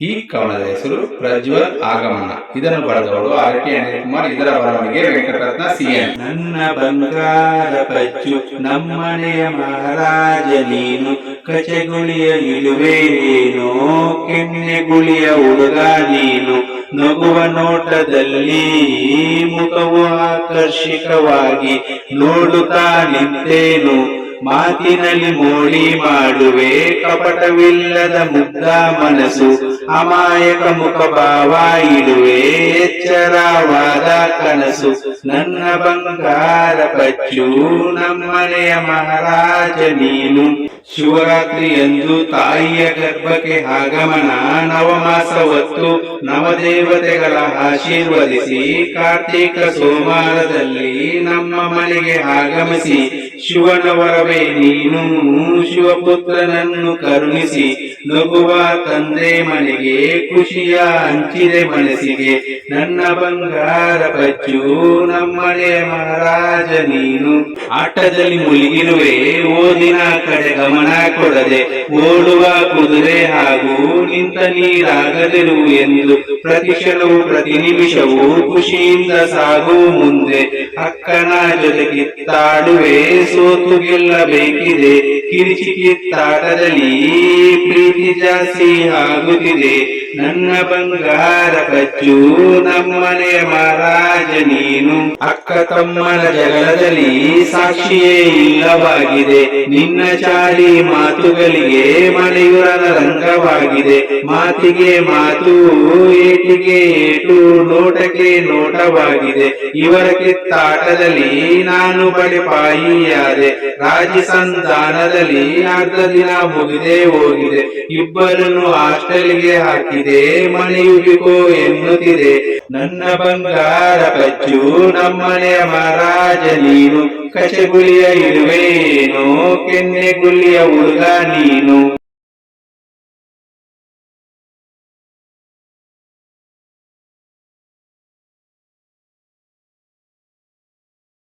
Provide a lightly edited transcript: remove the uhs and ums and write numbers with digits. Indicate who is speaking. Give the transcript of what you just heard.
Speaker 1: ಈ ಕವನದ ಹೆಸರು ಪ್ರಜ್ವಲ್ ಆಗಮನ. ಇದನ್ನು ಬರೆದವರು ಆರ್.ಟಿ. ಅನಿಲ್ಕುಮಾರ್. ಇದರ ಬರವಣಿಗೆ ವೆಂಕಟರತ್ನ ಸಿ.ಎನ್.
Speaker 2: ನನ್ನ ಬಂಗಾರ ಪಚ್ಚು ನಮ್ಮನೆಯ ಮಹಾರಾಜ ನೀನು, ಕಚಗುಳಿಯ ಇಳುವೆ ನೀನು, ಕೆನ್ನೆಗುಳಿಯ ಹುಡುಗ ನೀನು. ನಗುವ ನೋಟದಲ್ಲಿ ಮುಖವು ಆಕರ್ಷಕವಾಗಿ ನೋಡುತ್ತಾ ನಿಂತೇನು, ಮಾತಿನಲ್ಲಿ ಮೋಡಿ ಮಾಡುವೆ ಕಪಟವಿಲ್ಲದ ಮುಗ್ಧ ಮನಸ್ಸು, ಅಮಾಯಕ ಮುಖ ಭಾವ ಇಡುವೆ ಎಚ್ಚರವಾದ ಕನಸು. ನನ್ನ ಬಂಗಾರ ಪಚ್ಚು ನಮ್ಮನೆಯ ಮಹಾರಾಜ ನೀನು. ಶಿವರಾತ್ರಿ ಎಂದು ತಾಯಿಯ ಗರ್ಭಕ್ಕೆ ಆಗಮನ, ನವಮಾಸ ಹೊತ್ತು ನವದೇವತೆಗಳ ಆಶೀರ್ವದಿಸಿ, ಕಾರ್ತೀಕ ಸೋಮವಾರದಲ್ಲಿ ನಮ್ಮ ಮನೆಗೆ ಆಗಮಿಸಿ, ಶಿವನ ವರವೇ ನೀನು ಶಿವಪುತ್ರನನ್ನು ಕರುಣಿಸಿ, ನಗುವ ತಂದೆ ಮನೆಗೆ ಖುಷಿಯ ಹಂಚಿದೆ ಮನಸ್ಸಿಗೆ. ನನ್ನ ಬಂಗಾರ ಪಚ್ಚು ನಮ್ಮನೆಯ ಮಹಾರಾಜ ನೀನು. ಆಟದಲ್ಲಿ ಮುಳುಗಿರುವೆ ಓದಿನ ಕಡೆ ಗಮನ ಕೊಡದೆ, ಓಡುವ ಕುದುರೆ ಹಾಗೂ ನಿಂತ ನೀರಾಗದಿರು ಎಂದು ಪ್ರತಿ ಕ್ಷಣವು ಪ್ರತಿ ನಿಮಿಷವೂ ಖುಷಿಯಿಂದ ಸಾಗು ಮುಂದೆ. ಅಕ್ಕನ ಜೊತೆ ಕಿತ್ತಾಡುವೆ ಸೋತು ಗೆಲ್ಲಬೇಕಿದೆ, ಕಿರಿಚಿ ಕಿತ್ತಾಟದಲ್ಲಿ ಪ್ರೀತಿ ಜಾಸ್ತಿ ಆಗುತ್ತಿದೆ. ನನ್ನ ಬಂಗಾರ ಪಚ್ಚು ನಮ್ಮನೆಯ ಮಹಾರಾಜ ನೀನು. ಅಕ್ಕ ತಮ್ಮನ ಜಗಳದಲ್ಲಿ ಸಾಕ್ಷಿಯೇ ಇಲ್ಲವಾಗಿದೆ, ನಿನ್ನ ಚಾಡಿ ಮಾತುಗಳಿಗೆ ಮನೆಯುರನ ರಂಗವಾಗಿದೆ. ಮಾತಿಗೆ ಮಾತು, ಏಟಿಗೆ ಏಟು, ನೋಟಕ್ಕೆ ನೋಟವಾಗಿದೆ. ಇವರ ಕಿತ್ತಾಟದಲ್ಲಿ ನಾನು ಬಡಿಪಾಯಿಯಾದೆ, ರಾಜಿ ಸಂಧಾನದಲ್ಲಿ ಅರ್ಧ ದಿನ ಮುಗಿದೇ ಹೋಗಿದೆ. ಇಬ್ಬರನ್ನು ಹಾಸ್ಟೆಲ್ಗೆ ಹಾಕಿದೆ, ಮನೆಯುಗಿಕೋ ಎನ್ನುತ್ತಿದೆ. ನನ್ನ ಬಂಗಾರ ಪಚ್ಚು ನಮ್ಮನೆಯ ಮಹಾರಾಜ ನೀನು, ಕಚಗುಳಿಯ ಇರುವೇನೋ, ಕೆನ್ನೆಗುಳಿಯ ಹುಡುಗ ನೀನು.